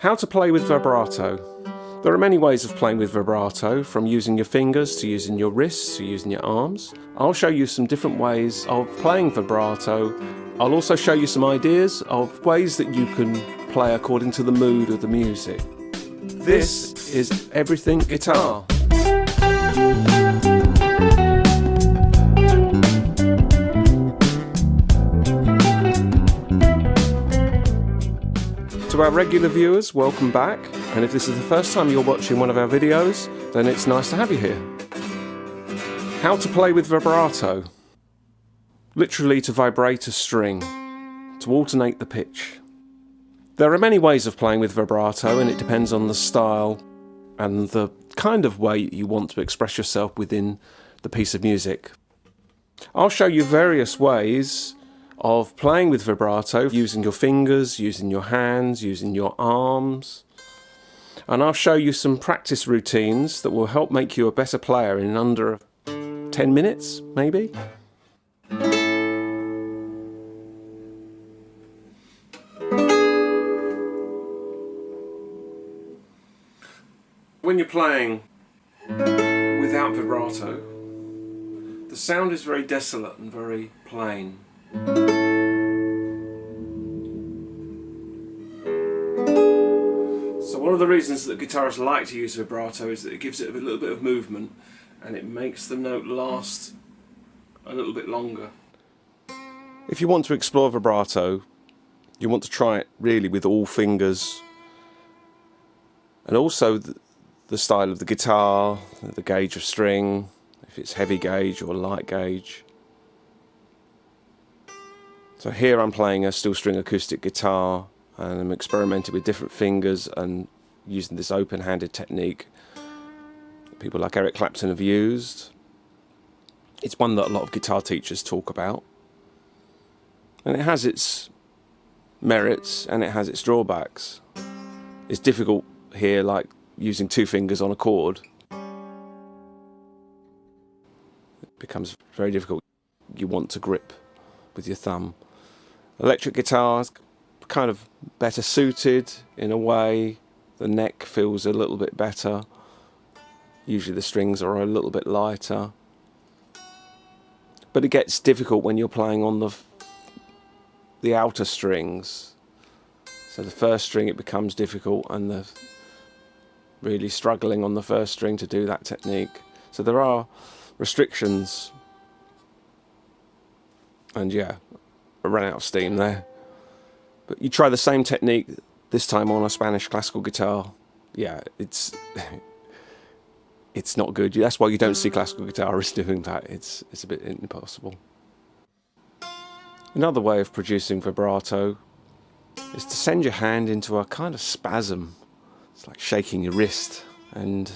How to play with vibrato. There are many ways of playing with vibrato, from using your fingers to using your wrists to using your arms. I'll show you some different ways of playing vibrato. I'll also show you some ideas of ways that you can play according to the mood of the music. This is Everything Guitar. To our regular viewers, welcome back, and if this is the first time you're watching one of our videos, then it's nice to have you here. How to play with vibrato. Literally to vibrate a string, to alternate the pitch. There are many ways of playing with vibrato, and it depends on the style and the kind of way you want to express yourself within the piece of music. I'll show you various ways of playing with vibrato, using your fingers, using your hands, using your arms. And I'll show you some practice routines that will help make you a better player in under 10 minutes, maybe. When you're playing without vibrato, the sound is very desolate and very plain. So one of the reasons that guitarists like to use vibrato is that it gives it a little bit of movement and it makes the note last a little bit longer. If you want to explore vibrato, you want to try it really with all fingers, and also the style of the guitar, the gauge of string, if it's heavy gauge or light gauge. So here I'm playing a steel string acoustic guitar, and I'm experimenting with different fingers and using this open-handed technique that people like Eric Clapton have used. It's one that a lot of guitar teachers talk about, and it has its merits and it has its drawbacks. It's difficult here, like using two fingers on a chord. It becomes very difficult. You want to grip with your thumb. Electric guitars kind of better suited in a way. The neck feels a little bit better. Usually the strings are a little bit lighter. But it gets difficult when you're playing on the outer strings. So the first string, it becomes difficult, and the really struggling on the first string to do that technique. So there are restrictions. And yeah, I ran out of steam there. But you try the same technique, this time on a Spanish classical guitar. Yeah, it's not good. That's why you don't see classical guitarists doing that. It's a bit impossible. Another way of producing vibrato is to send your hand into a kind of spasm. It's like shaking your wrist, and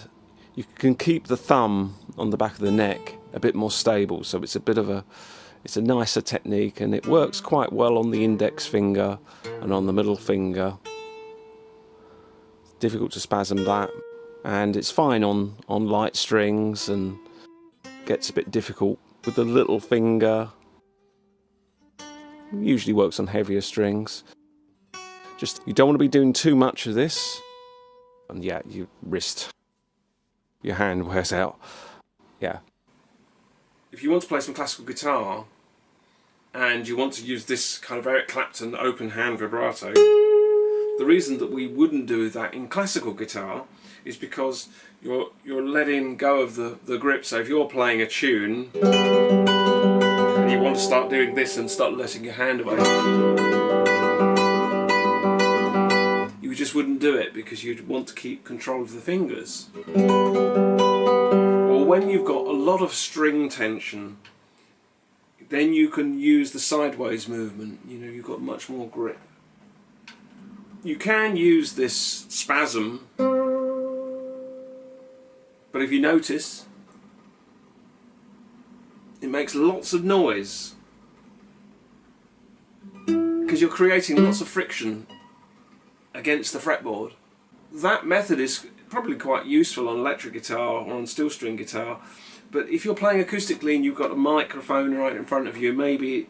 you can keep the thumb on the back of the neck a bit more stable, so it's a nicer technique, and it works quite well on the index finger and on the middle finger. It's difficult to spasm that, and it's fine on light strings, and gets a bit difficult with the little finger. Usually works on heavier strings. Just, you don't want to be doing too much of this, and yeah, your hand wears out. Yeah. If you want to play some classical guitar and you want to use this kind of Eric Clapton open hand vibrato, the reason that we wouldn't do that in classical guitar is because you're letting go of the grip. So if you're playing a tune and you want to start doing this and start letting your hand away, you just wouldn't do it because you'd want to keep control of the fingers. Or when you've got a lot of string tension, then you can use the sideways movement. You know, you've got much more grip. You can use this spasm, but if you notice, it makes lots of noise because you're creating lots of friction against the fretboard. That method is probably quite useful on electric guitar or on steel string guitar, but if you're playing acoustically and you've got a microphone right in front of you, maybe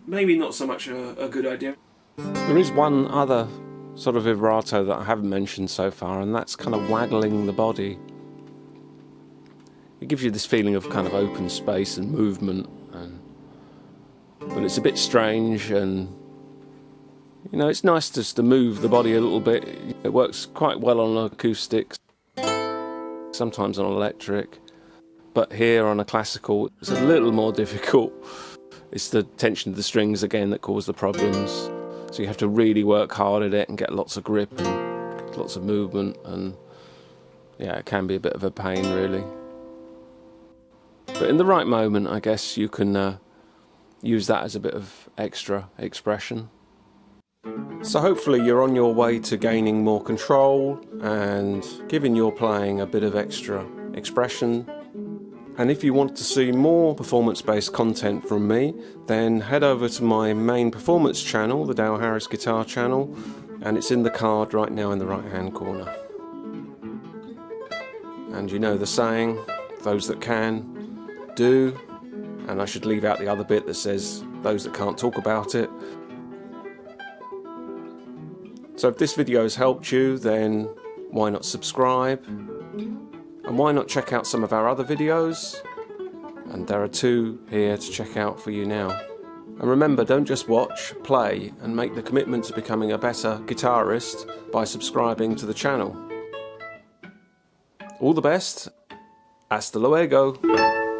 not so much a good idea. There is one other sort of vibrato that I haven't mentioned so far, and that's kind of waggling the body. It gives you this feeling of kind of open space and movement, but it's a bit strange, and you know, it's nice just to move the body a little bit. It works quite well on acoustics, sometimes on electric, but here on a classical it's a little more difficult. It's the tension of the strings again that cause the problems, so you have to really work hard at it and get lots of grip and lots of movement, and yeah, it can be a bit of a pain really. But in the right moment, I guess you can use that as a bit of extra expression. So hopefully you're on your way to gaining more control and giving your playing a bit of extra expression. And if you want to see more performance-based content from me, then head over to my main performance channel, the Dale Harris Guitar channel, and it's in the card right now in the right-hand corner. And you know the saying, those that can, do, and I should leave out the other bit that says those that can't talk about it. So if this video has helped you, then why not subscribe? And why not check out some of our other videos? And there are 2 here to check out for you now. And remember, don't just watch, play, and make the commitment to becoming a better guitarist by subscribing to the channel. All the best. Hasta luego.